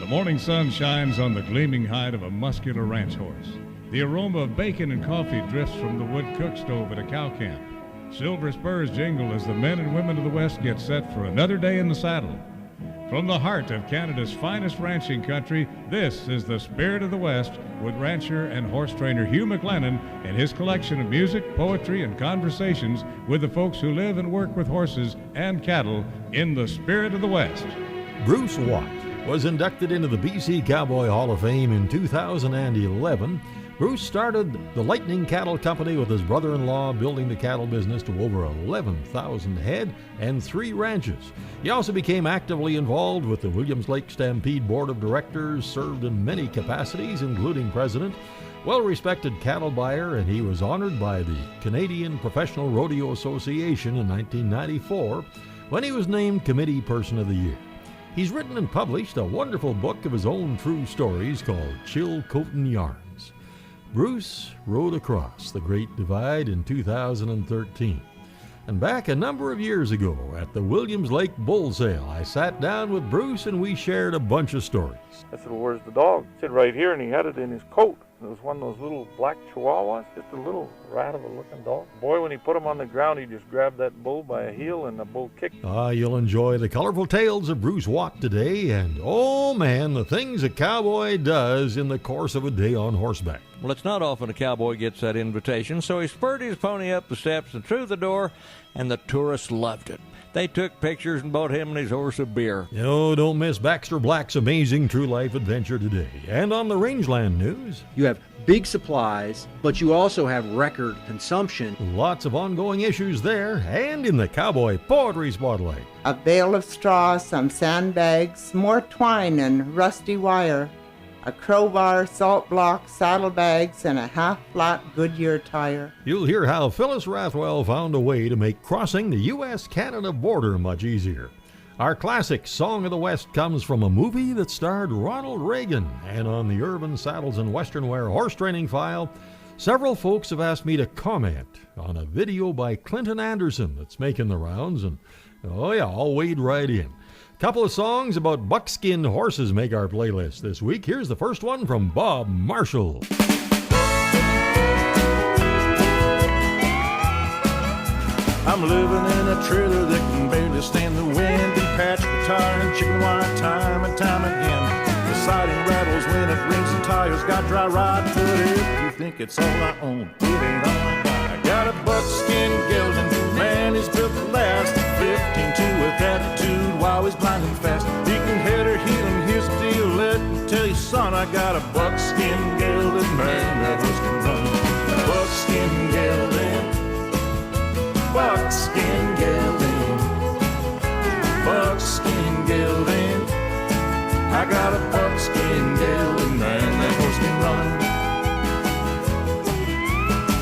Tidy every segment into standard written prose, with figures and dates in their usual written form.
morning sun shines on the gleaming hide of a muscular ranch horse. The aroma of bacon and coffee drifts from the wood cook stove at a cow camp. Silver spurs jingle as the men and women of the West get set for another day in the saddle. From the heart of Canada's finest ranching country, this is the Spirit of the West with rancher and horse trainer Hugh McLennan and his collection of music, poetry, and conversations with the folks who live and work with horses and cattle in the Spirit of the West. Bruce Watt was inducted into the BC Cowboy Hall of Fame in 2011. Bruce started the Lightning Cattle Company with his brother-in-law, building the cattle business to over 11,000 head and 3 ranches. He also became actively involved with the Williams Lake Stampede Board of Directors, served in many capacities, including president, well-respected cattle buyer, and he was honored by the Canadian Professional Rodeo Association in 1994 when he was named Committee Person of the Year. He's written and published a wonderful book of his own true stories called Chilcotin Yarns. Bruce rode across the Great Divide in 2013. And back a number of years ago at the Williams Lake Bull Sale, I sat down with Bruce and we shared a bunch of stories. I said, well, where's the dog? He said, right here, and he had it in his coat. It was one of those little black chihuahuas, just a little rat of a looking dog. Boy, when he put him on the ground, he just grabbed that bull by a heel and the bull kicked. You'll enjoy the colorful tales of Bruce Watt today, and oh man, the things a cowboy does in the course of a day on horseback. Well, it's not often a cowboy gets that invitation, so he spurred his pony up the steps and through the door, and the tourists loved it. They took pictures and bought him and his horse a beer. Don't miss Baxter Black's amazing true life adventure today. And on the Rangeland News, you have big supplies, but you also have record consumption. Lots of ongoing issues there, and in the Cowboy Poetry Spotlight. A bale of straw, some sandbags, more twine and rusty wire, a crowbar, salt block, saddlebags, and a half-flat Goodyear tire. You'll hear how Phyllis Rothwell found a way to make crossing the U.S.-Canada border much easier. Our classic Song of the West comes from a movie that starred Ronald Reagan. And on the Urban Saddles and Western Wear horse training file, several folks have asked me to comment on a video by Clinton Anderson that's making the rounds, and I'll wade right in. Couple of songs about buckskin horses make our playlist this week. Here's the first one from Bob Marshall. I'm living in a trailer that can barely stand the wind, and patch guitar and chicken wire time and time again. The siding rattles when it rings and tires got dry rot. But if you think it's all I own, it ain't all I got. I got a buckskin gelding, man, he's built to last. 15-2 with attitude while he's blinding fast. He can head or heel, and here's the deal, let me tell you, son, I got a buckskin gelding, man, that horse can run. Buckskin gelding, buckskin gelding, buckskin gelding. I got a buckskin gelding, man, that horse can run.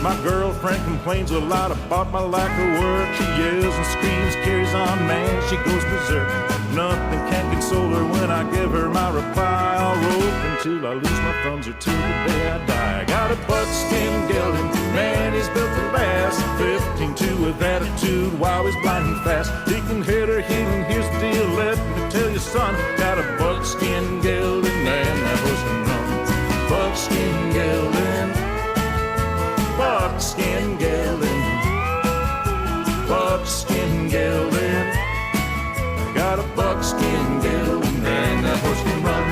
My girlfriend complains a lot about my lack of work. She yells and screams, carries on, man, she goes berserk. Nothing can console her when I give her my reply. I'll rope until I lose my thumbs or till the day I die. I got a buckskin gelding, man, he's built to last. 15-2 with attitude while he's blind and fast. He can hit or heel, and here's the deal, let me tell you, son, got a buckskin gelding, man, that horse can run. Buckskin gelding, buckskin gelding, buckskin gelding. I got a buckskin gelding, man, that horse can run.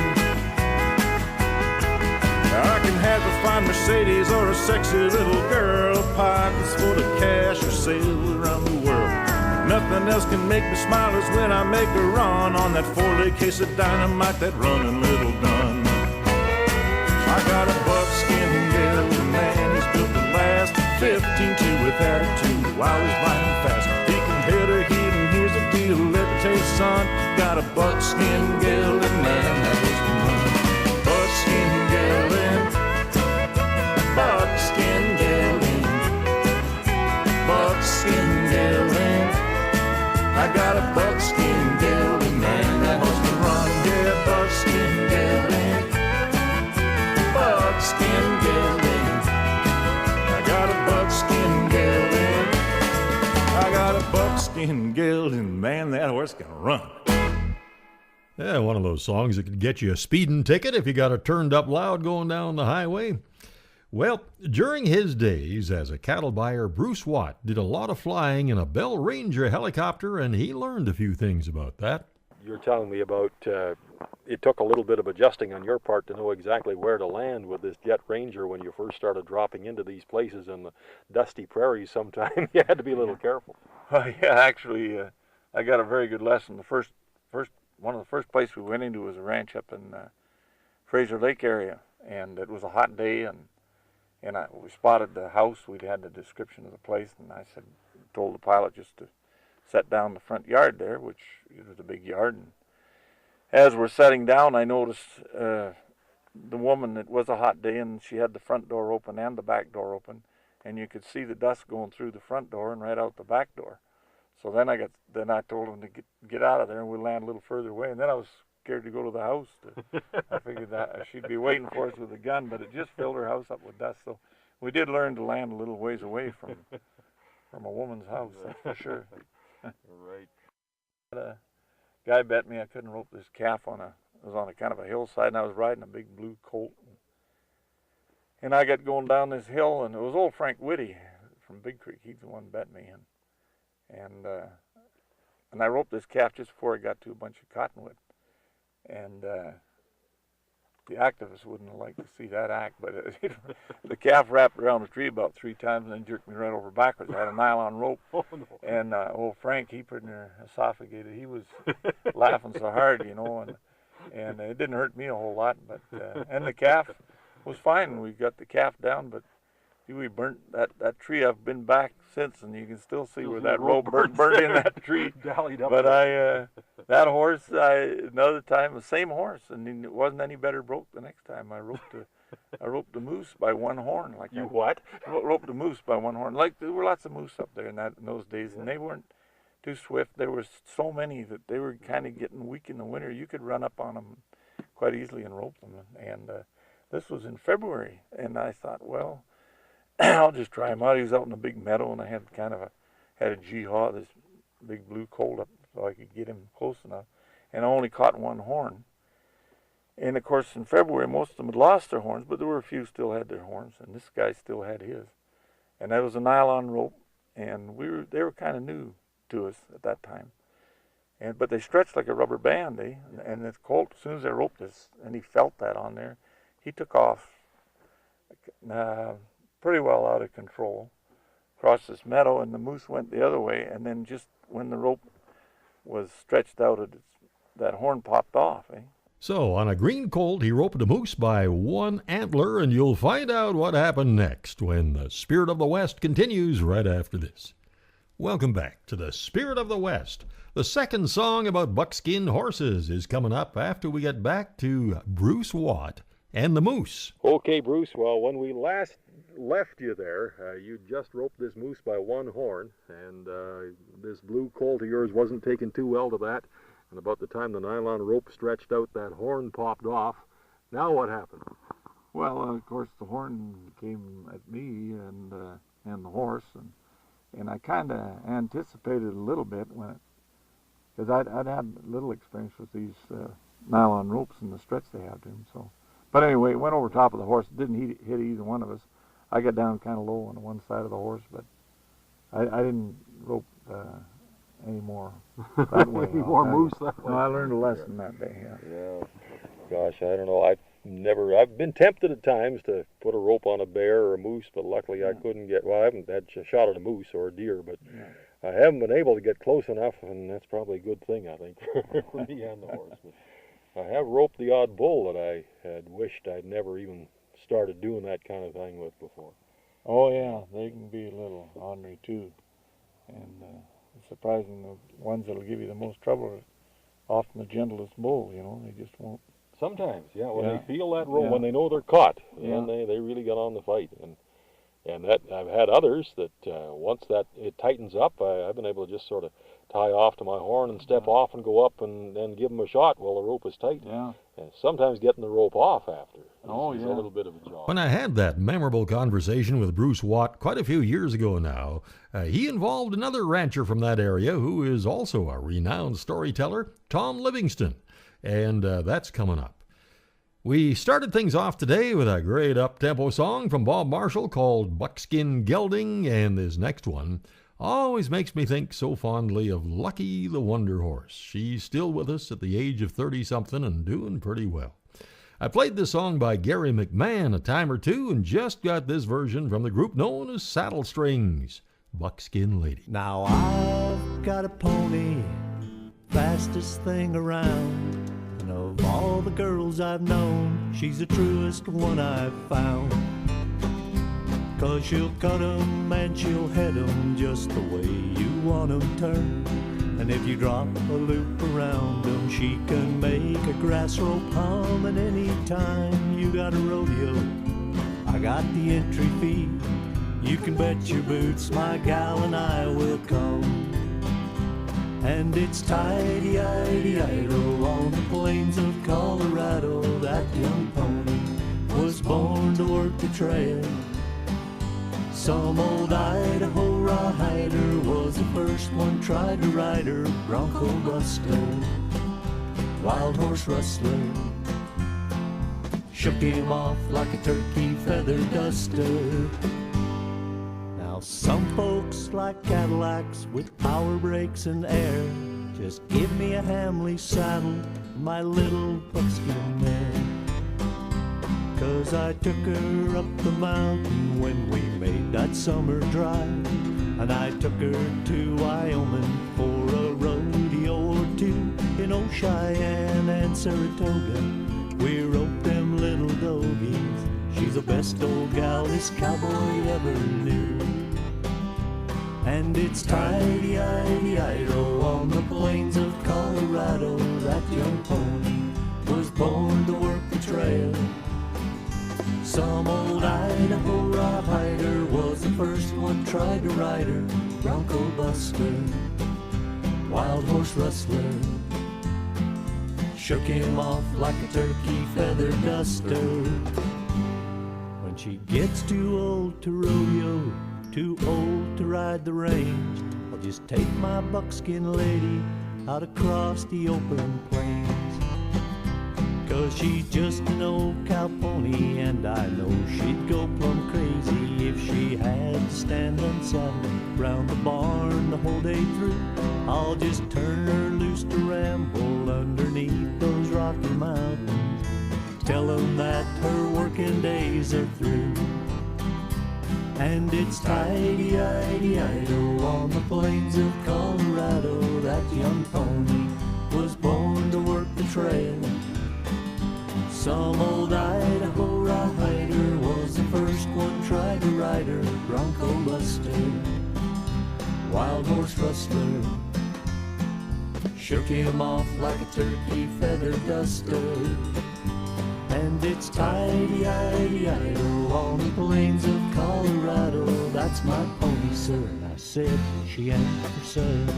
I can have a fine Mercedes or a sexy little girl, pockets full of cash or sail around the world. Nothing else can make me smile as when I make a run on that 4-leg case of dynamite, that running little gun. I got a buckskin gelding, man, he's built to last. 15-2 with attitude while he's blinding fast. He can hit or heel, and here's the deal, let me tell you, son, got a buckskin gelding, man, that horse can run. Buckskin gelding, buckskin gelding, buckskin gelding. I got a buckskin gelding, man, that horse can run. Yeah, buckskin gelding, buckskin gelding. I got a buckskin gelding. I got a buckskin gelding, man, that horse can run. Yeah, one of those songs that could get you a speeding ticket if you got it turned up loud going down the highway. Well, during his days as a cattle buyer, Bruce Watt did a lot of flying in a Bell Ranger helicopter, and he learned a few things about that. You're telling me about it took a little bit of adjusting on your part to know exactly where to land with this Jet Ranger when you first started dropping into these places in the dusty prairies. Sometime you had to be a little careful. Yeah, actually, I got a very good lesson. One of the first places we went into was a ranch up in Fraser Lake area, and it was a hot day, and we spotted the house. We'd had the description of the place, and I told the pilot just to set down the front yard there, which it was a big yard. And as we're setting down, I noticed the woman, it was a hot day, and she had the front door open and the back door open, and you could see the dust going through the front door and right out the back door. So then I told him to get out of there, and we'll land a little further away. And then I was scared to go to the house. I figured that she'd be waiting for us with a gun, but it just filled her house up with dust. So we did learn to land a little ways away from a woman's house, that's for sure. Right. A guy bet me I couldn't rope this calf it was on a kind of a hillside, and I was riding a big blue colt. And I got going down this hill, and it was old Frank Whitty from Big Creek. He's the one bet me. And I roped this calf just before I got to a bunch of cottonwood. And the activists wouldn't have liked to see that act, but the calf wrapped around the tree about 3 times and then jerked me right over backwards. I had a nylon rope, and old Frank, he pretty near esophageated. He was laughing so hard, and it didn't hurt me a whole lot. But and the calf was fine. We got the calf down, but we burnt that tree. I've been back since, and you can still see where that rope burnt in that tree. But that horse, another time, the same horse, and it wasn't any better broke the next time. I roped the moose by one horn. Roped the moose by one horn. Like, there were lots of moose up there in those days, and they weren't too swift. There were so many that they were kind of getting weak in the winter. You could run up on them quite easily and rope them. And this was in February, and I thought, well, I'll just try him out. He was out in a big meadow, and I had a G-haw, this big blue colt up, so I could get him close enough. And I only caught one horn. And of course, in February, most of them had lost their horns, but there were a few still had their horns, and this guy still had his. And that was a nylon rope, and they were kind of new to us at that time. But they stretched like a rubber band, and this colt, as soon as I roped this, and he felt that on there, he took off pretty well out of control, across this meadow, and the moose went the other way, and then just when the rope was stretched out, that horn popped off. So, on a green colt, he roped a moose by one antler, and you'll find out what happened next when the Spirit of the West continues right after this. Welcome back to the Spirit of the West. The second song about buckskin horses is coming up after we get back to Bruce Watt and the moose. Okay, Bruce, well, when we last left you there, you just roped this moose by one horn, and this blue colt of yours wasn't taking too well to that, and about the time the nylon rope stretched out, that horn popped off. Now what happened? Well, of course, the horn came at me and the horse, and I kind of anticipated a little bit because I'd had little experience with these nylon ropes and the stretch they have to them. So, but anyway, it went over top of the horse. It didn't hit either one of us. I got down kind of low on one side of the horse, but I didn't rope any more that way. Any more moose that way? No, I learned a lesson that day. Yeah. Gosh, I don't know. I've been tempted at times to put a rope on a bear or a moose, but luckily I couldn't get. Well, I haven't had a shot at a moose or a deer, but I haven't been able to get close enough, and that's probably a good thing, I think, for me and the horse. But I have roped the odd bull that I had wished I'd never even started doing that kind of thing with before. Oh yeah, they can be a little ornery too, and it's surprising the ones that'll give you the most trouble are often the gentlest bull. They just won't. Sometimes, when they feel that rope, when they know they're caught, then they really get on the fight. And that I've had others that once that it tightens up, I've been able to just sort of tie off to my horn and step off and go up and then give them a shot while the rope is tight. Yeah. And sometimes getting the rope off after is a little bit of a job. When I had that memorable conversation with Bruce Watt quite a few years ago now, he involved another rancher from that area who is also a renowned storyteller, Tom Livingston. and that's coming up. We started things off today with a great up-tempo song from Bob Marshall called Buckskin Gelding, and this next one always makes me think so fondly of Lucky the Wonder Horse. She's still with us at the age of 30-something and doing pretty well. I played this song by Gary McMann a time or two and just got this version from the group known as Saddle Strings, Buckskin Lady. Now I've got a pony, fastest thing around, and of all the girls I've known, she's the truest one I've found. 'Cause she'll cut 'em and she'll head 'em just the way you want 'em turned. And if you drop a loop around 'em, she can make a grass rope hum. And any time you got a rodeo, I got the entry fee. You can bet your boots my gal and I will come. And it's tidy-idy-ido on the plains of Colorado. That young pony was born to work the trail. Some old Idaho rider was the first one tried to ride her. Bronco buster, wild horse rustler, shook him off like a turkey feather duster. Now some folks like Cadillacs with power brakes and air. Just give me a Hamley saddle, my little buckskin mare. 'Cause I took her up the mountain when we made that summer drive, and I took her to Wyoming for a rodeo or two. In old Cheyenne and Saratoga, we roped them little dogies. She's the best old gal this cowboy ever knew. And it's tidy-idy-ido on the plains of Colorado. That young pony was born to work the trail. Some old Idaho rider was the first one tried to ride her. Bronco buster, wild horse rustler, shook him off like a turkey feather duster. When she gets too old to rodeo, too old to ride the range, I'll just take my buckskin lady out across the open plains. 'Cause she's just an old cow pony, and I know she'd go plumb crazy if she had to stand unsaddled round the barn the whole day through. I'll just turn her loose to ramble underneath those Rocky Mountains, tell 'em that her working days are through. And it's tidy-idy-ido on the plains of Colorado. That young pony was born to work the trail. Some old Idaho rider was the first one tried to ride her. Bronco buster, wild horse rustler, shook him off like a turkey feather duster. And it's tidy-idy-ido on the plains of Colorado. That's my pony, sir, and I said she ain't for sale.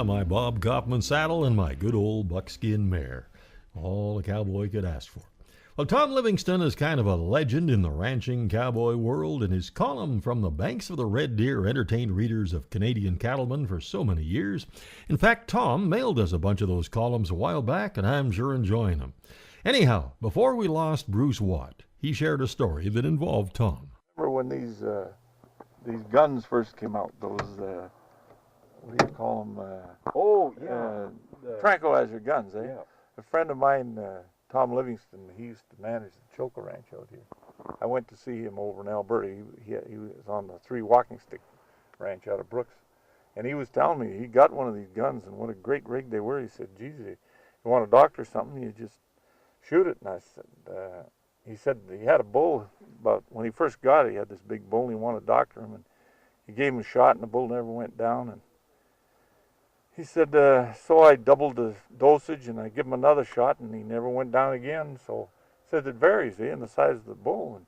My Bob Kaufman saddle and my good old buckskin mare. All a cowboy could ask for. Well, Tom Livingston is kind of a legend in the ranching cowboy world, and his column From the Banks of the Red Deer entertained readers of Canadian cattlemen for so many years. In fact, Tom mailed us a bunch of those columns a while back, and I'm sure enjoying them. Anyhow, before we lost Bruce Watt, he shared a story that involved Tom. Remember when these guns first came out, those what do you call them? Tranquilizer guns, eh? Yeah. A friend of mine, Tom Livingston, he used to manage the Choco Ranch out here. I went to see him over in Alberta. He was on the 3 Walking Stick Ranch out of Brooks. And he was telling me he got one of these guns and what a great rig they were. He said, geez, you want to doctor something, you just shoot it. And I said, he said he had a bull, but when he first got it, he had this big bull and he wanted to doctor him. And he gave him a shot and the bull never went down. And he said, so I doubled the dosage and I give him another shot and he never went down again. So he said it varies, in the size of the bull. And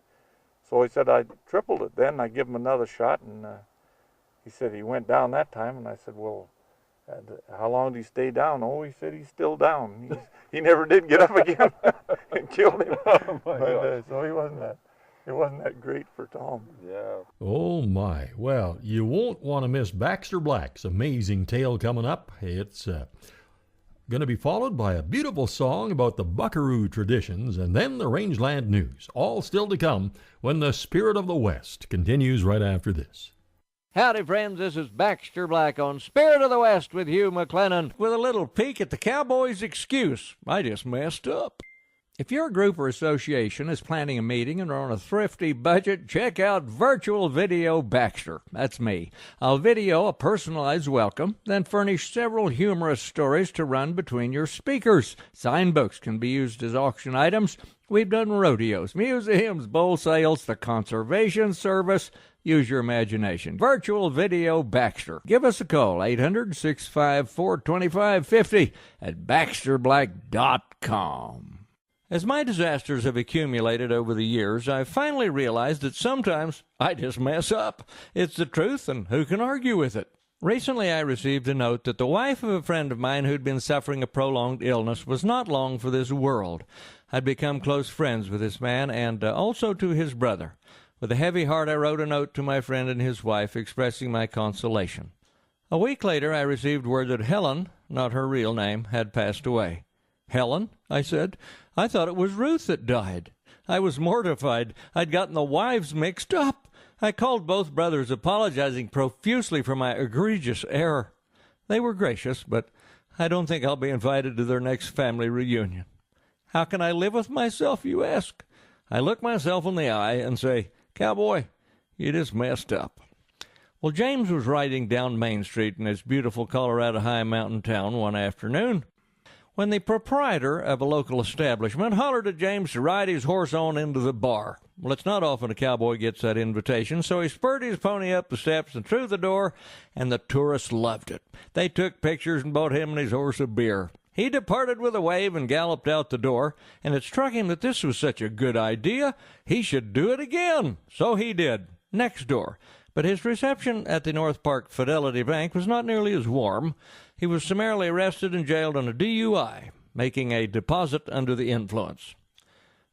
so he said I tripled it then. I give him another shot and he said he went down that time. And I said, well, how long did he stay down? Oh, he said he's still down. He never did get up again and killed him. Oh my God. So it wasn't that great for Tom. Yeah. Oh my. Well, you won't want to miss Baxter Black's amazing tale coming up. It's Going to be followed by a beautiful song about the buckaroo traditions and then the rangeland news. All still to come when the Spirit of the West continues right after this. Howdy, friends. This is Baxter Black on Spirit of the West with Hugh McLennan with a little peek at the Cowboys' excuse. I just messed up. If your group or association is planning a meeting and are on a thrifty budget, check out Virtual Video Baxter. That's me. I'll video a personalized welcome, then furnish several humorous stories to run between your speakers. Sign books can be used as auction items. We've done rodeos, museums, bull sales, the Conservation Service. Use your imagination. Virtual Video Baxter. Give us a call, 800-654-2550 at baxterblack.com. As my disasters have accumulated over the years, I've finally realized that sometimes I just mess up. It's the truth, and who can argue with it? Recently, I received a note that the wife of a friend of mine who'd been suffering a prolonged illness was not long for this world. I'd become close friends with this man and also to his brother. With a heavy heart, I wrote a note to my friend and his wife expressing my consolation. A week later, I received word that Helen, not her real name, had passed away. Helen? I said. I thought it was Ruth that died. I was mortified. I'd gotten the wives mixed up. I called both brothers, apologizing profusely for my egregious error. They were gracious, but I don't think I'll be invited to their next family reunion. How can I live with myself, you ask? I look myself in the eye and say, Cowboy, you just messed up. Well, James was riding down Main Street in his beautiful Colorado high mountain town one afternoon when the proprietor of a local establishment hollered at James to ride his horse on into the bar. Well, it's not often a cowboy gets that invitation, so he spurred his pony up the steps and through the door, and the tourists loved it. They took pictures and bought him and his horse a beer. He departed with a wave and galloped out the door, and it struck him that this was such a good idea, he should do it again. So he did, next door. But his reception at the North Park Fidelity Bank was not nearly as warm. He was summarily arrested and jailed on a DUI, making a deposit under the influence.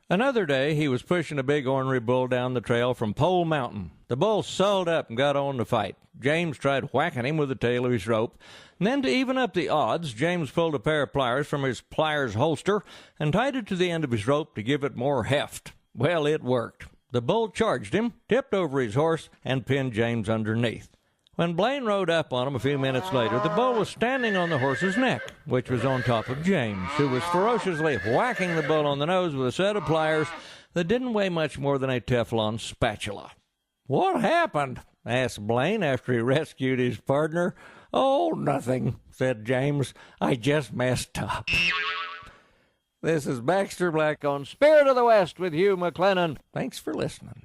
Another day, he was pushing a big ornery bull down the trail from Pole Mountain. The bull sold up and got on to fight. James tried whacking him with the tail of his rope. And then to even up the odds, James pulled a pair of pliers from his pliers holster and tied it to the end of his rope to give it more heft. Well, it worked. The bull charged him, tipped over his horse, and pinned James underneath. When Blaine rode up on him a few minutes later, the bull was standing on the horse's neck, which was on top of James, who was ferociously whacking the bull on the nose with a set of pliers that didn't weigh much more than a Teflon spatula. "What happened?" asked Blaine after he rescued his partner. "Oh, nothing," said James. "I just messed up." This is Baxter Black on Spirit of the West with Hugh McLennan. Thanks for listening.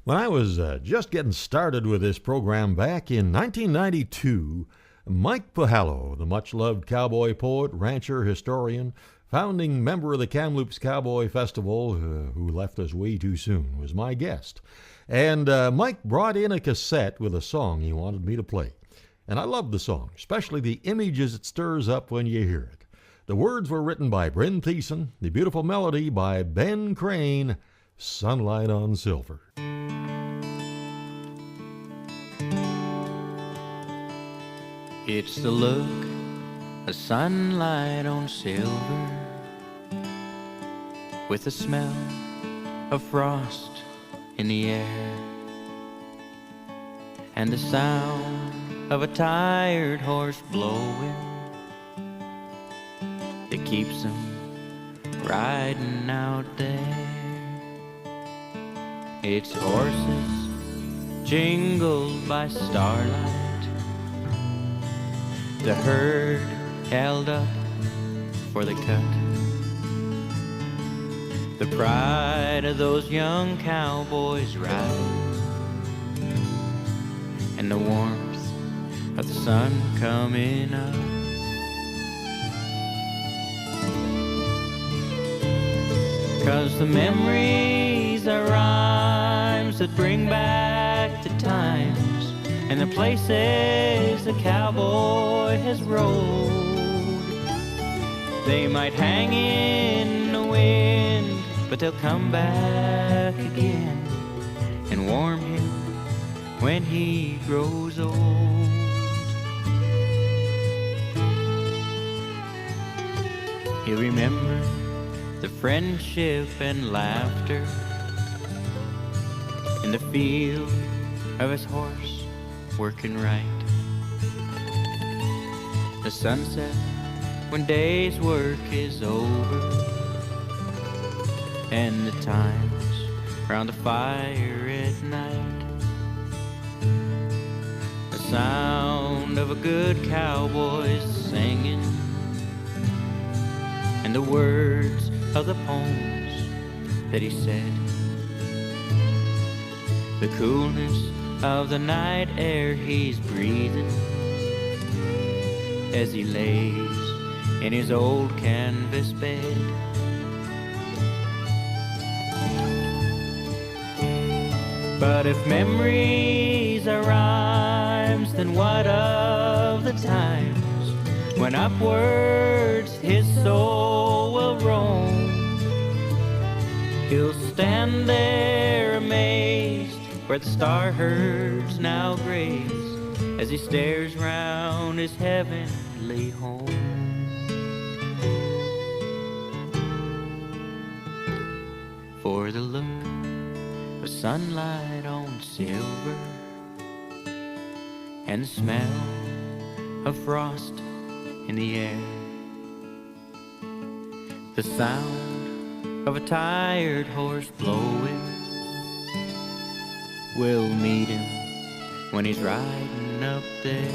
When I was just getting started with this program back in 1992, Mike Puhallo, the much-loved cowboy poet, rancher, historian, founding member of the Kamloops Cowboy Festival, who left us way too soon, was my guest. And Mike brought in a cassette with a song he wanted me to play. And I love the song, especially the images it stirs up when you hear it. The words were written by Bryn Thiessen, the beautiful melody by Ben Crane, Sunlight on Silver. It's the look of sunlight on silver, with the smell of frost in the air, and the sound of a tired horse blowing that keeps him riding out there. It's horses jingled by starlight, the herd held up for the cut, the pride of those young cowboys riding, and the warmth of the sun coming up. 'Cause the memories are rhymes that bring back the times and the places the cowboy has rode. They might hang in the wind, but they'll come back again and warm him when he grows old. He'll remember the friendship and laughter in the field of his horse working right. The sunset when day's work is over, and the times round the fire at night. The sound of a good cowboy singing, and the words of the poems that he said. The coolness of the night air he's breathing as he lays in his old canvas bed. But if memories are rhymes, then what of the times when upwards his soul will roam? He'll stand there amazed where the star herds now graze as he stares round his heavenly home. For the look of sunlight on silver and the smell of frost in the air, the sound of a tired horse blowing will meet him when he's riding up there.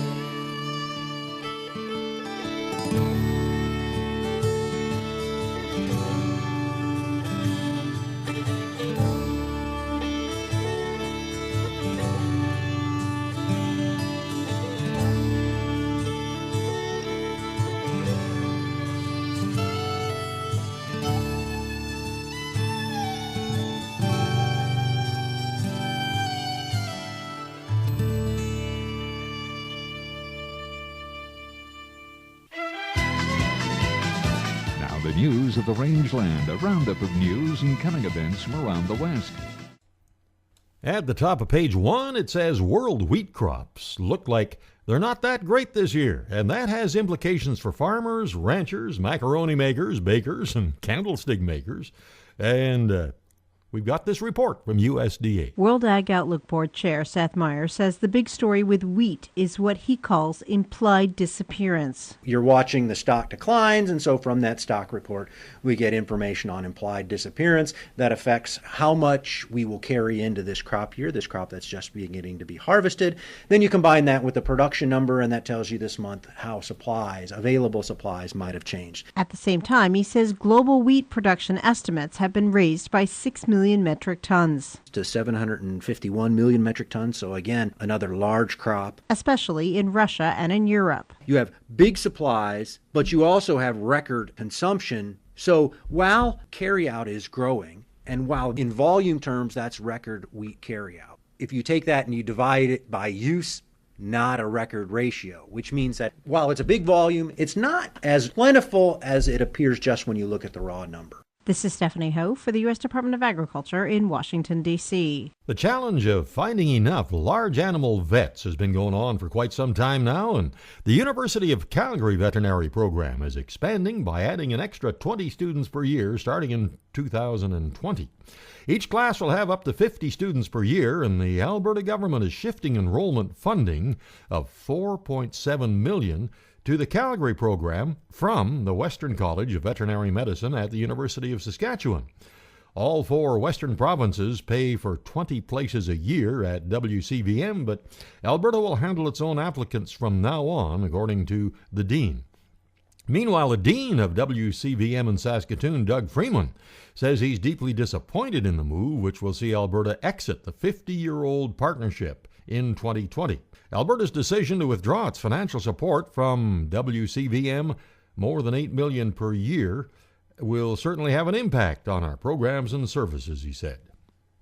The news of the rangeland, a roundup of news and coming events from around the West. At the top of page 1, it says world wheat crops look like they're not that great this year, and that has implications for farmers, ranchers, macaroni makers, bakers, and candlestick makers. And we've got this report from USDA. World Ag Outlook Board Chair Seth Meyer says the big story with wheat is what he calls implied disappearance. You're watching the stock declines, and so from that stock report, we get information on implied disappearance that affects how much we will carry into this crop year, this crop that's just beginning to be harvested. Then you combine that with the production number, and that tells you this month how available supplies might have changed. At the same time, he says global wheat production estimates have been raised by 6 million metric tons to 751 million metric tons. So again, another large crop, especially in Russia and in Europe. You have big supplies, but you also have record consumption. So while carryout is growing, and while in volume terms that's record wheat carryout, if you take that and you divide it by use, not a record ratio, which means that while it's a big volume, it's not as plentiful as it appears just when you look at the raw number. This is Stephanie Ho for the U.S. Department of Agriculture in Washington, D.C. The challenge of finding enough large animal vets has been going on for quite some time now, and the University of Calgary veterinary program is expanding by adding an extra 20 students per year starting in 2020. Each class will have up to 50 students per year, and the Alberta government is shifting enrollment funding of $4.7 million to the Calgary program from the Western College of Veterinary Medicine at the University of Saskatchewan. All 4 Western provinces pay for 20 places a year at WCVM, but Alberta will handle its own applicants from now on, according to the dean. Meanwhile, the dean of WCVM in Saskatoon, Doug Freeman, says he's deeply disappointed in the move, which will see Alberta exit the 50-year-old partnership in 2020. Alberta's decision to withdraw its financial support from WCVM, more than $8 million per year, will certainly have an impact on our programs and services, he said.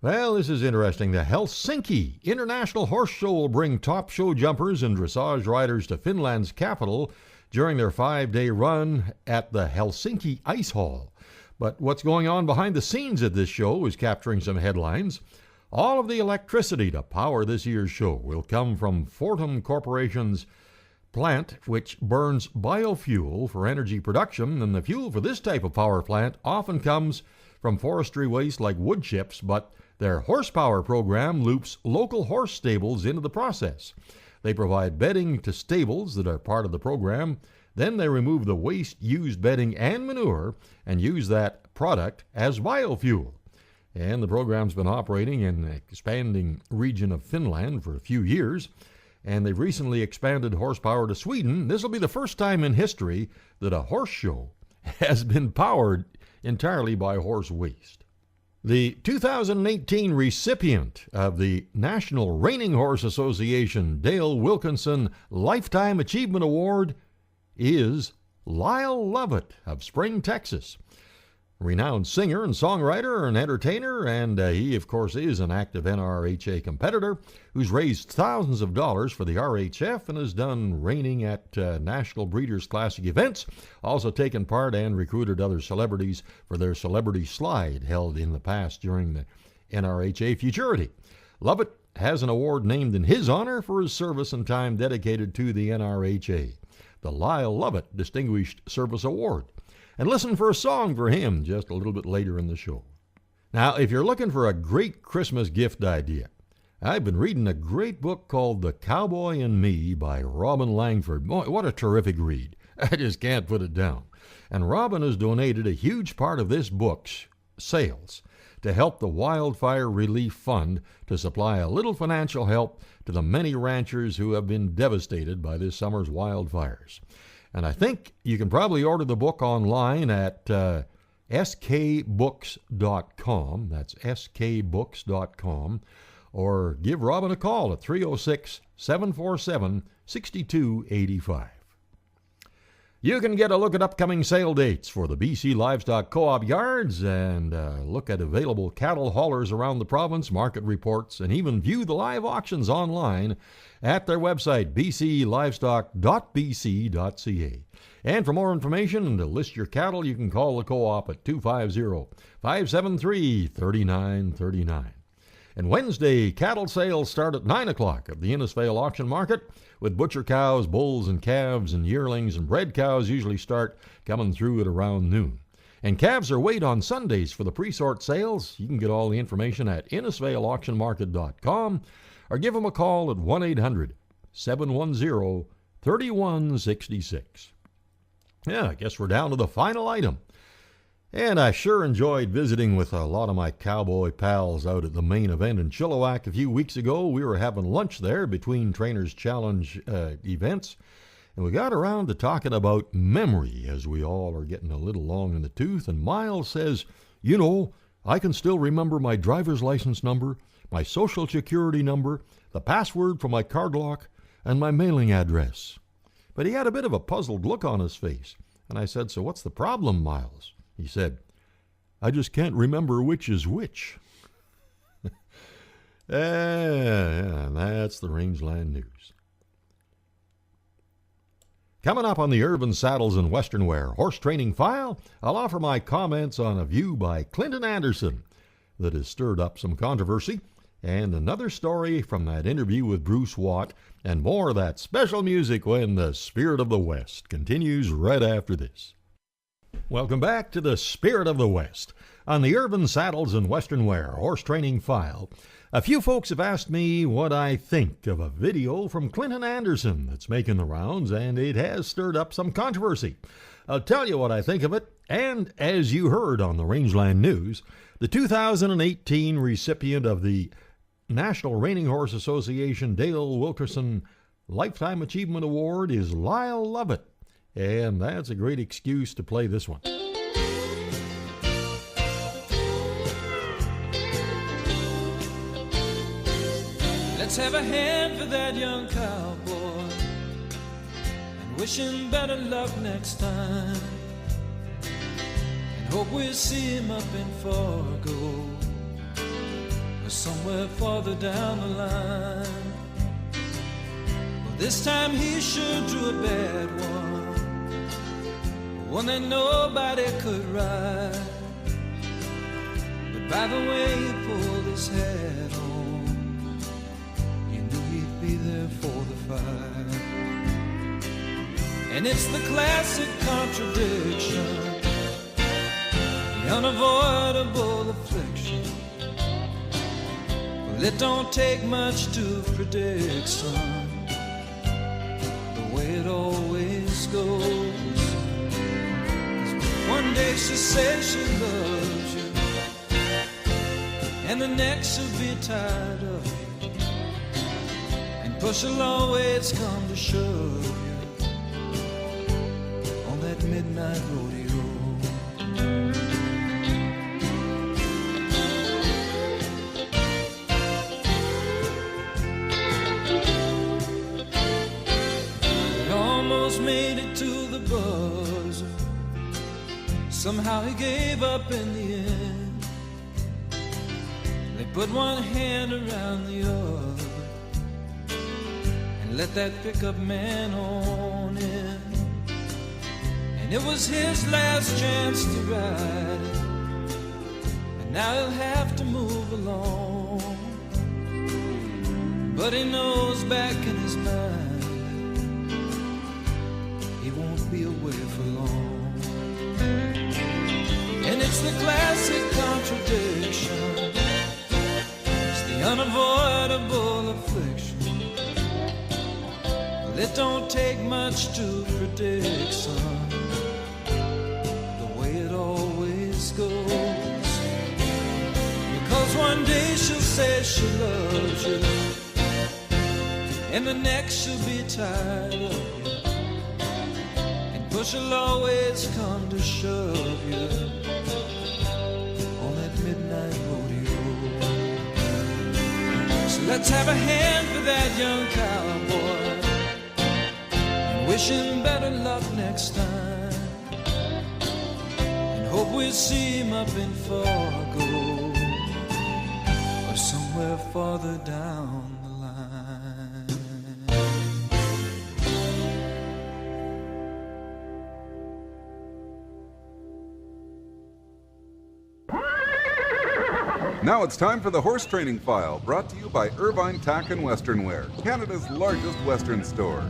Well, this is interesting. The Helsinki International Horse Show will bring top show jumpers and dressage riders to Finland's capital during their 5-day run at the Helsinki Ice Hall. But what's going on behind the scenes at this show is capturing some headlines. All of the electricity to power this year's show will come from Fortum Corporation's plant which burns biofuel for energy production, and the fuel for this type of power plant often comes from forestry waste like wood chips, but their horsepower program loops local horse stables into the process. They provide bedding to stables that are part of the program. Then they remove the waste used bedding and manure and use that product as biofuel. And the program's been operating in an expanding region of Finland for a few years, and they've recently expanded horsepower to Sweden. This will be the first time in history that a horse show has been powered entirely by horse waste. The 2018 recipient of the National Reining Horse Association Dale Wilkinson Lifetime Achievement Award is Lyle Lovett of Spring, Texas. Renowned singer and songwriter and entertainer, and he, of course, is an active NRHA competitor who's raised thousands of dollars for the RHF and has done reining at National Breeders' Classic events, also taken part and recruited other celebrities for their Celebrity Slide held in the past during the NRHA Futurity. Lovett has an award named in his honor for his service and time dedicated to the NRHA, the Lyle Lovett Distinguished Service Award. And listen for a song for him just a little bit later in the show. Now, if you're looking for a great Christmas gift idea, I've been reading a great book called The Cowboy and Me by Robin Langford. Boy, what a terrific read. I just can't put it down. And Robin has donated a huge part of this book's sales to help the Wildfire Relief Fund to supply a little financial help to the many ranchers who have been devastated by this summer's wildfires. And I think you can probably order the book online at skbooks.com. That's skbooks.com. Or give Robin a call at 306-747-6285. You can get a look at upcoming sale dates for the BC Livestock Co-op yards and look at available cattle haulers around the province, market reports, and even view the live auctions online at their website, bclivestock.bc.ca. And for more information and to list your cattle, you can call the co-op at 250-573-3939. And Wednesday, cattle sales start at 9 o'clock at the Innisfail Auction Market, with butcher cows, bulls, and calves, and yearlings and bred cows usually start coming through at around noon. And calves are weighed on Sundays for the pre-sort sales. You can get all the information at InnisfailAuctionMarket.com or give them a call at 1-800-710-3166. Yeah, I guess we're down to the final item. And I sure enjoyed visiting with a lot of my cowboy pals out at the main event in Chilliwack a few weeks ago. We were having lunch there between Trainers Challenge events, and we got around to talking about memory as we all are getting a little long in the tooth. And Miles says, you know, I can still remember my driver's license number, my social security number, the password for my card lock, and my mailing address. But he had a bit of a puzzled look on his face, and I said, so what's the problem, Miles? He said, I just can't remember which is which. And that's the Rangeland News. Coming up on the Urban Saddles and Western Wear Horse Training File, I'll offer my comments on a view by Clinton Anderson that has stirred up some controversy, and another story from that interview with Bruce Watt, and more of that special music when the Spirit of the West continues right after this. Welcome back to the Spirit of the West. On the Urban Saddles and Western Wear Horse Training File, a few folks have asked me what I think of a video from Clinton Anderson that's making the rounds, and it has stirred up some controversy. I'll tell you what I think of it, and as you heard on the Rangeland News, the 2018 recipient of the National Reining Horse Association Dale Wilkinson Lifetime Achievement Award is Lyle Lovett. And that's a great excuse to play this one. Let's have a hand for that young cowboy and wish him better luck next time. And hope we'll see him up in Fargo or somewhere farther down the line. Well, this time he sure drew a bad one that nobody could ride. But by the way he pulled his hat on, you knew he'd be there for the fight. And it's the classic contradiction, the unavoidable affliction. Well, it don't take much to predict, son, the way it always goes. 'Cause one day she says she loves you, and the next she'll be tired of you, and push will always come to shove you on that midnight rodeo. He almost made it to the buzzer. Somehow he gave up in the end. They put one hand around the other and let that pickup man on in. And it was his last chance to ride it, and now he'll have to move along. But he knows back in his mind he won't be away for long. And it's the classic contradiction, it's the unavoidable affliction. Well, it don't take much to predict, son, the way it always goes. Because one day she'll say she loves you, and the next she'll be tired of you, and push will always come to shove you on that midnight rodeo. So let's have a hand for that young cowboy and wish him better luck next time, and hope we'll see him up in Fargo or somewhere farther down the line. Now it's time for the Horse Training File, brought to you by Irvine Tack and Western Wear, Canada's largest Western store.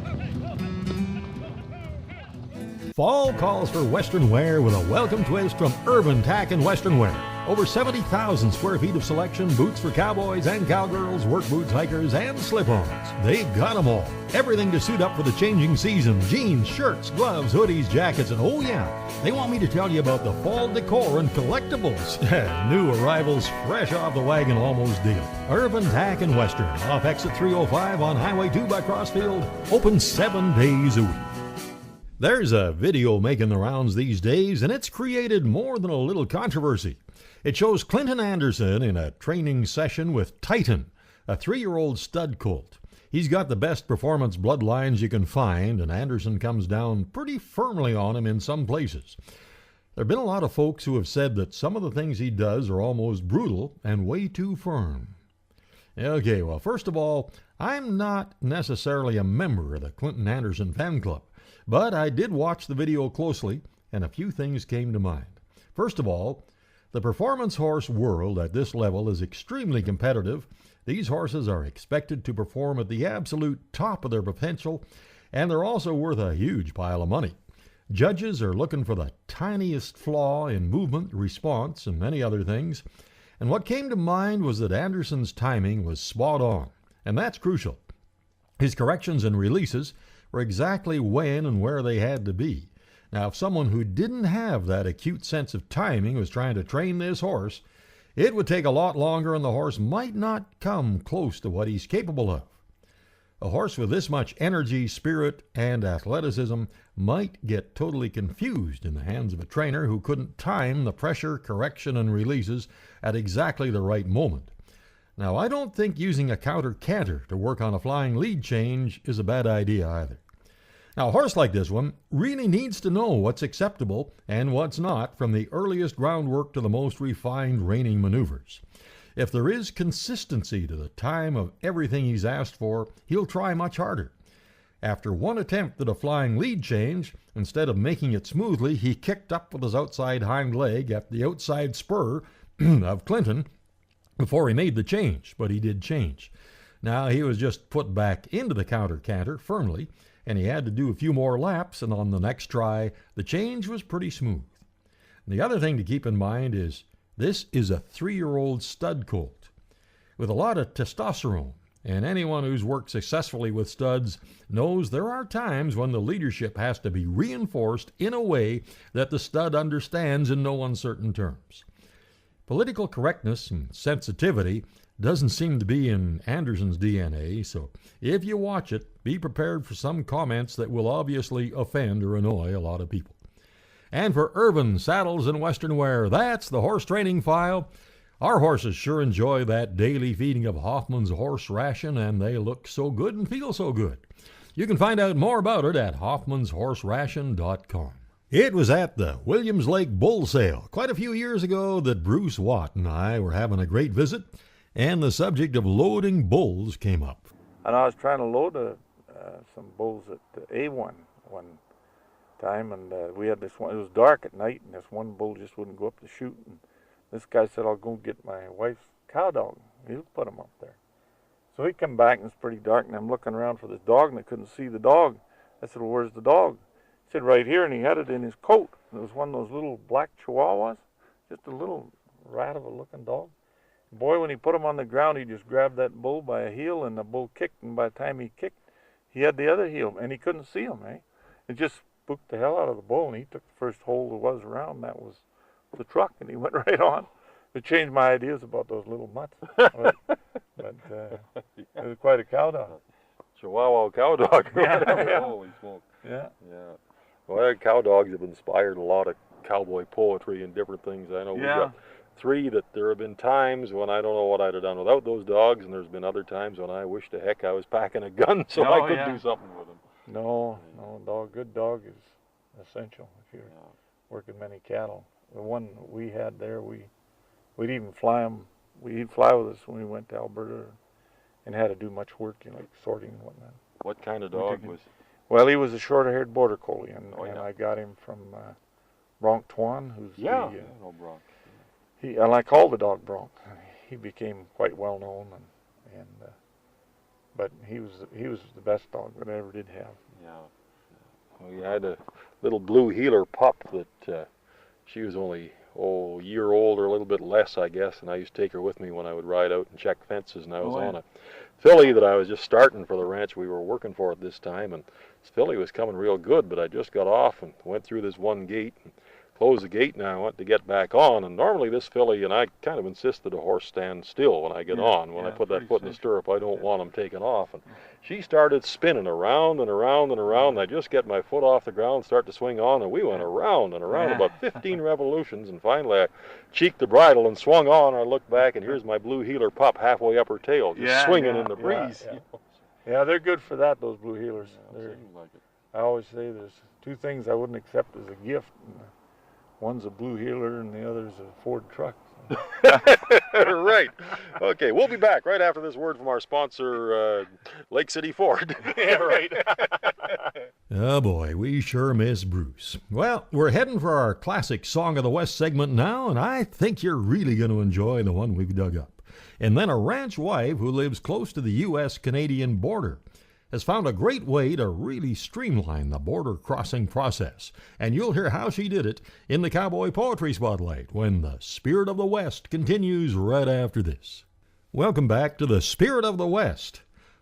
Fall calls for Western wear with a welcome twist from Urban Tack and Western Wear. Over 70,000 square feet of selection, boots for cowboys and cowgirls, work boots, hikers, and slip-ons. They've got them all. Everything to suit up for the changing season. Jeans, shirts, gloves, hoodies, jackets, and oh yeah, they want me to tell you about the fall decor and collectibles. New arrivals fresh off the wagon almost deal. Urban Tack and Western, off exit 305 on Highway 2 by Crossfield, open 7 days a week. There's a video making the rounds these days, and it's created more than a little controversy. It shows Clinton Anderson in a training session with Titan, a 3-year-old stud colt. He's got the best performance bloodlines you can find, and Anderson comes down pretty firmly on him in some places. There have been a lot of folks who have said that some of the things he does are almost brutal and way too firm. Okay, well, first of all, I'm not necessarily a member of the Clinton Anderson fan club, but I did watch the video closely, and a few things came to mind. First of all, the performance horse world at this level is extremely competitive. These horses are expected to perform at the absolute top of their potential, and they're also worth a huge pile of money. Judges are looking for the tiniest flaw in movement, response, and many other things. And what came to mind was that Anderson's timing was spot on, and that's crucial. His corrections and releases were exactly when and where they had to be. Now, if someone who didn't have that acute sense of timing was trying to train this horse, it would take a lot longer and the horse might not come close to what he's capable of. A horse with this much energy, spirit, and athleticism might get totally confused in the hands of a trainer who couldn't time the pressure, correction, and releases at exactly the right moment. Now, I don't think using a counter canter to work on a flying lead change is a bad idea either. Now, a horse like this one really needs to know what's acceptable and what's not, from the earliest groundwork to the most refined reining maneuvers. If there is consistency to the time of everything he's asked for, he'll try much harder. After one attempt at a flying lead change, instead of making it smoothly, he kicked up with his outside hind leg at the outside spur of Clinton before he made the change, but he did change. Now, he was just put back into the counter canter firmly, and he had to do a few more laps, and on the next try, the change was pretty smooth. And the other thing to keep in mind is this is a 3-year-old stud colt with a lot of testosterone, and anyone who's worked successfully with studs knows there are times when the leadership has to be reinforced in a way that the stud understands in no uncertain terms. Political correctness and sensitivity doesn't seem to be in Anderson's DNA, so if you watch it, be prepared for some comments that will obviously offend or annoy a lot of people. And for Irvin Saddles and Western Wear, that's the Horse Training File. Our horses sure enjoy that daily feeding of Hoffman's horse ration, and they look so good and feel so good. You can find out more about it at hoffmanshorseration.com. It was at the Williams Lake Bull Sale quite a few years ago that Bruce Watt and I were having a great visit, and the subject of loading bulls came up. And I was trying to load some bulls at A1 one time, and we had this one. It was dark at night, and this one bull just wouldn't go up to shoot. And this guy said, "I'll go get my wife's cow dog. He'll put him up there." So he come back, and it's pretty dark, and I'm looking around for this dog, and I couldn't see the dog. I said, "Well, where's the dog?" He said, "Right here," and he had it in his coat. It was one of those little black chihuahuas, just a little rat of a looking dog. Boy, when he put him on the ground, he just grabbed that bull by a heel, and the bull kicked, and by the time he kicked, he had the other heel, and he couldn't see him, eh? It just spooked the hell out of the bull, and he took the first hole there was around, and that was the truck, and he went right on. It changed my ideas about those little mutts. but it was quite a cow dog. Chihuahua cow dog. Yeah. Holy smoke. Yeah. Yeah. Well, cow dogs have inspired a lot of cowboy poetry and different things. I know we've got 3 that there have been times when I don't know what I'd have done without those dogs, and there's been other times when I wish to heck I was packing a gun so I could do something with them. No, good dog is essential if you're working many cattle. The one we had there, we'd even fly him. He'd fly with us when we went to Alberta and had to do much work, like sorting and whatnot. What kind of dog was? Well, he was a short-haired border collie, and I got him from Bronc Twan, who's Bronc. And I called the dog Bronc. He became quite well known, but he was the best dog that I ever did have. Yeah. We had a little blue heeler pup that she was only a year old or a little bit less, I guess, and I used to take her with me when I would ride out and check fences, and I was on a filly that I was just starting for the ranch we were working for at this time, and this filly was coming real good, but I just got off and went through this one gate and closed the gate, and I went to get back on, and normally this filly, and I kind of insist that a horse stand still when I get on. When I put that foot in the stirrup, I don't want him taken off. And she started spinning around and around and around, and I just get my foot off the ground, start to swing on, and we went around and around about 15 revolutions, and finally I cheeked the bridle and swung on. I looked back, and here's my blue heeler pup halfway up her tail, just swinging in the breeze. Yeah, they're good for that, those blue heelers. Seems like it. I always say there's 2 things I wouldn't accept as a gift. One's a blue heeler and the other's a Ford truck. Right. Okay, we'll be back right after this word from our sponsor, Lake City Ford. Yeah, right. Oh boy, we sure miss Bruce. Well, we're heading for our classic Song of the West segment now, and I think you're really going to enjoy the one we've dug up. And then a ranch wife who lives close to the U.S.-Canadian border has found a great way to really streamline the border crossing process. And you'll hear how she did it in the Cowboy Poetry Spotlight when the Spirit of the West continues right after this. Welcome back to the Spirit of the West.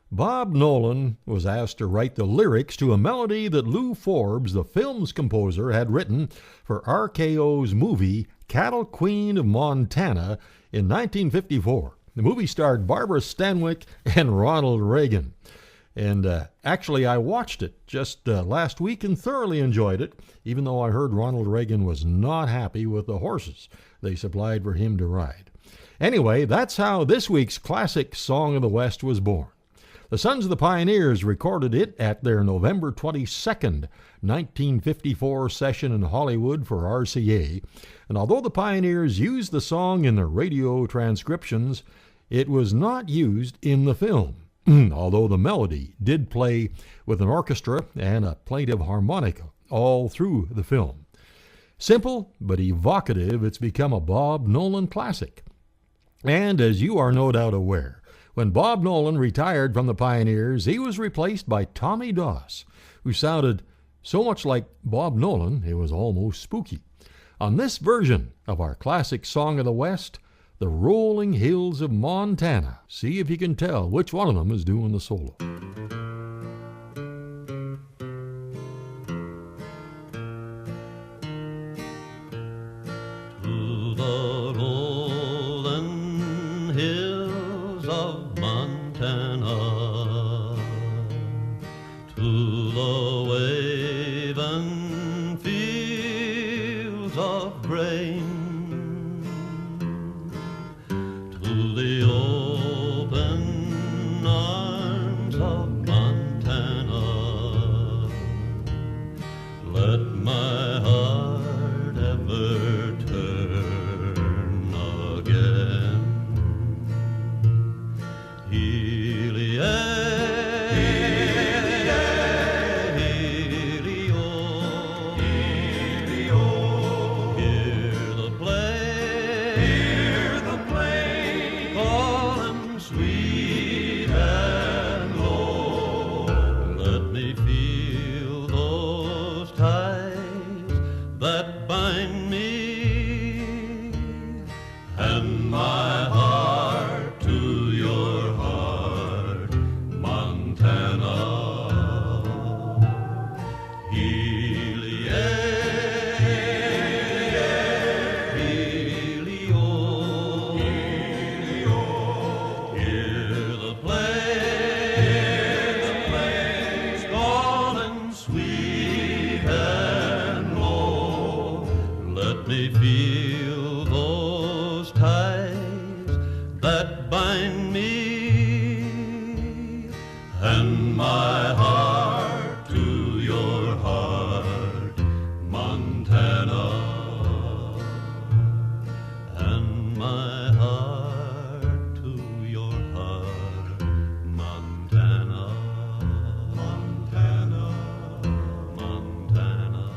Bob Nolan was asked to write the lyrics to a melody that Lou Forbes, the film's composer, had written for RKO's movie Cattle Queen of Montana in 1954. The movie starred Barbara Stanwyck and Ronald Reagan. And actually, I watched it just last week and thoroughly enjoyed it, even though I heard Ronald Reagan was not happy with the horses they supplied for him to ride. Anyway, that's how this week's classic Song of the West was born. The Sons of the Pioneers recorded it at their November 22nd, 1954 session in Hollywood for RCA, and although the Pioneers used the song in their radio transcriptions, it was not used in the film. Although the melody did play with an orchestra and a plaintive harmonica all through the film. Simple but evocative, it's become a Bob Nolan classic. And as you are no doubt aware, when Bob Nolan retired from the Pioneers, he was replaced by Tommy Doss, who sounded so much like Bob Nolan it was almost spooky. On this version of our classic song of the West, The Rolling Hills of Montana. See if you can tell which one of them is doing the solo. To the rolling hills of Montana, to the waving fields of grain, to the open arms of Montana, let my heart ever turn again. Hear the play, calling sweet and low. Let me feel those ties that bind me and my heart to your heart, Montana. Hear the play, calling sweet and low. Let me feel those ties that bind me and my heart to your heart, Montana. And my heart to your heart, Montana, Montana, Montana.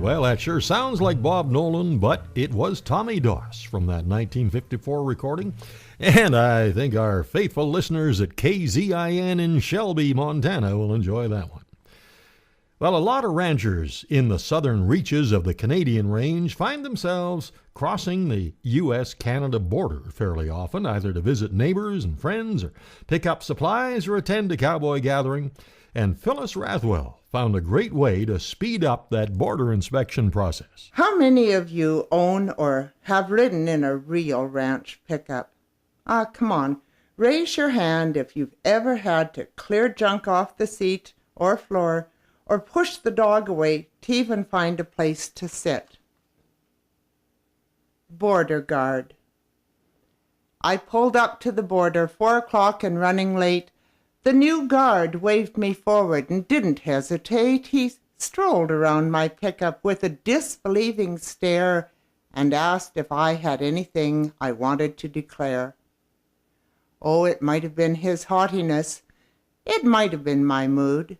Well, that sure sounds like Bob Nolan, but it was Tommy Doss from that 1954 recording. And I think our faithful listeners at KZIN in Shelby, Montana will enjoy that one. Well, a lot of ranchers in the southern reaches of the Canadian range find themselves crossing the U.S.-Canada border fairly often, either to visit neighbors and friends or pick up supplies or attend a cowboy gathering. And Phyllis Rothwell found a great way to speed up that border inspection process. How many of you own or have ridden in a real ranch pickup? Come on, raise your hand if you've ever had to clear junk off the seat or floor or push the dog away to even find a place to sit. Border guard. I pulled up to the border, 4 o'clock and running late. The new guard waved me forward and didn't hesitate. He strolled around my pickup with a disbelieving stare and asked if I had anything I wanted to declare. Oh, it might have been his haughtiness. It might have been my mood.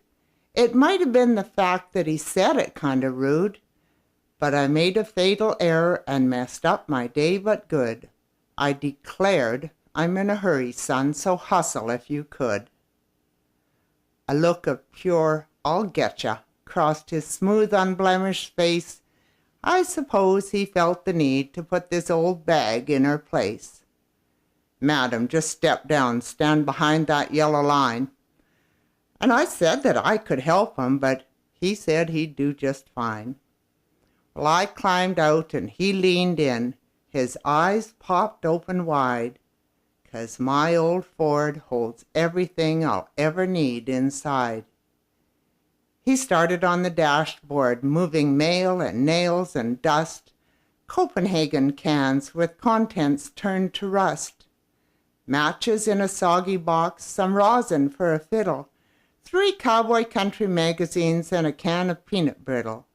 It might have been the fact that he said it kind of rude. But I made a fatal error and messed up my day but good. I declared, I'm in a hurry, son, so hustle if you could. A look of pure, I'll getcha, crossed his smooth, unblemished face. I suppose he felt the need to put this old bag in her place. Madam, just step down, stand behind that yellow line. And I said that I could help him, but he said he'd do just fine. Well, I climbed out and he leaned in. His eyes popped open wide, 'cause my old Ford holds everything I'll ever need inside. He started on the dashboard, moving mail and nails and dust, Copenhagen cans with contents turned to rust, matches in a soggy box, some rosin for a fiddle, 3 cowboy country magazines and a can of peanut brittle.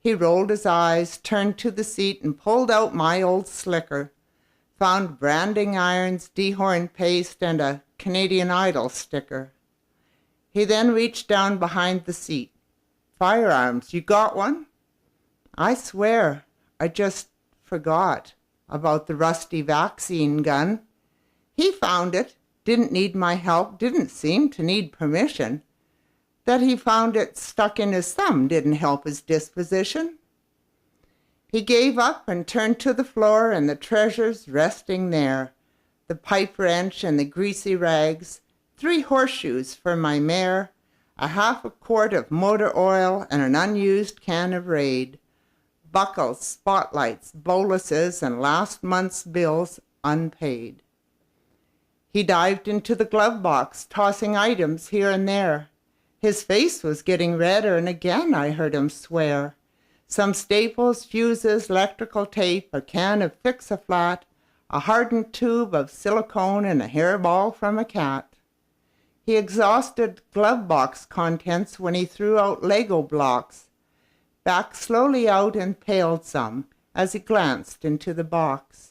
He rolled his eyes, turned to the seat, and pulled out my old slicker, found branding irons, dehorn paste, and a Canadian Idol sticker. He then reached down behind the seat. Firearms, you got one? I swear, I just forgot about the rusty vaccine gun. He found it, didn't need my help, didn't seem to need permission. That he found it stuck in his thumb didn't help his disposition. He gave up and turned to the floor, and the treasures resting there, the pipe wrench and the greasy rags, 3 horseshoes for my mare, a half a quart of motor oil, and an unused can of Raid, buckles, spotlights, boluses, and last month's bills unpaid. He dived into the glove box, tossing items here and there. His face was getting redder, and again I heard him swear. Some staples, fuses, electrical tape, a can of Fix-A-Flat, a hardened tube of silicone, and a hairball from a cat. He exhausted glove box contents when he threw out Lego blocks, backed slowly out and paled some as he glanced into the box.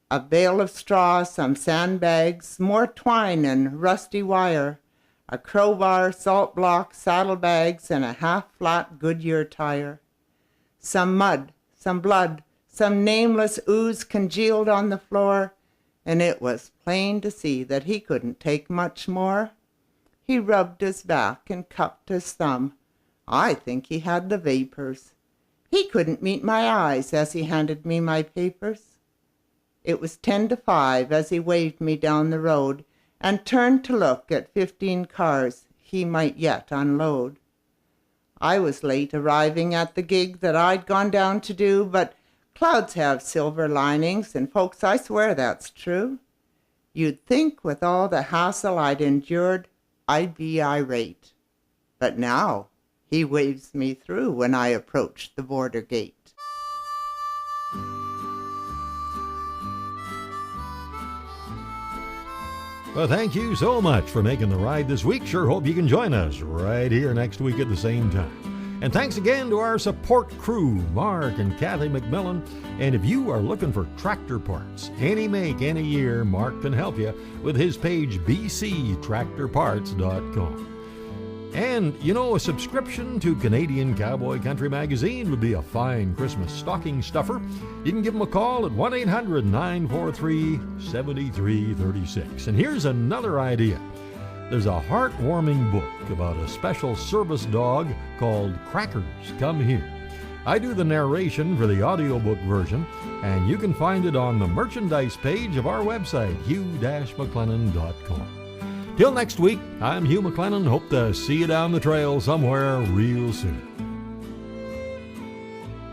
A bale of straw, some sandbags, more twine and rusty wire, a crowbar, salt blocks, saddlebags, and a half-flat Goodyear tire. Some mud, some blood, some nameless ooze congealed on the floor, and it was plain to see that he couldn't take much more. He rubbed his back and cupped his thumb. I think he had the vapors. He couldn't meet my eyes as he handed me my papers. It was 10 to 5 as he waved me down the road and turned to look at 15 cars he might yet unload. I was late arriving at the gig that I'd gone down to do, but clouds have silver linings, and folks, I swear that's true. You'd think with all the hassle I'd endured, I'd be irate. But now he waves me through when I approach the border gate. Well, thank you so much for making the ride this week. Sure hope you can join us right here next week at the same time. And thanks again to our support crew, Mark and Kathy McMillan. And if you are looking for tractor parts, any make, any year, Mark can help you with his page, bctractorparts.com. And, you know, a subscription to Canadian Cowboy Country Magazine would be a fine Christmas stocking stuffer. You can give them a call at 1-800-943-7336. And here's another idea. There's a heartwarming book about a special service dog called Crackers Come Here. I do the narration for the audiobook version, and you can find it on the merchandise page of our website, hugh-mclennan.com. Till next week, I'm Hugh McLennan. Hope to see you down the trail somewhere real soon.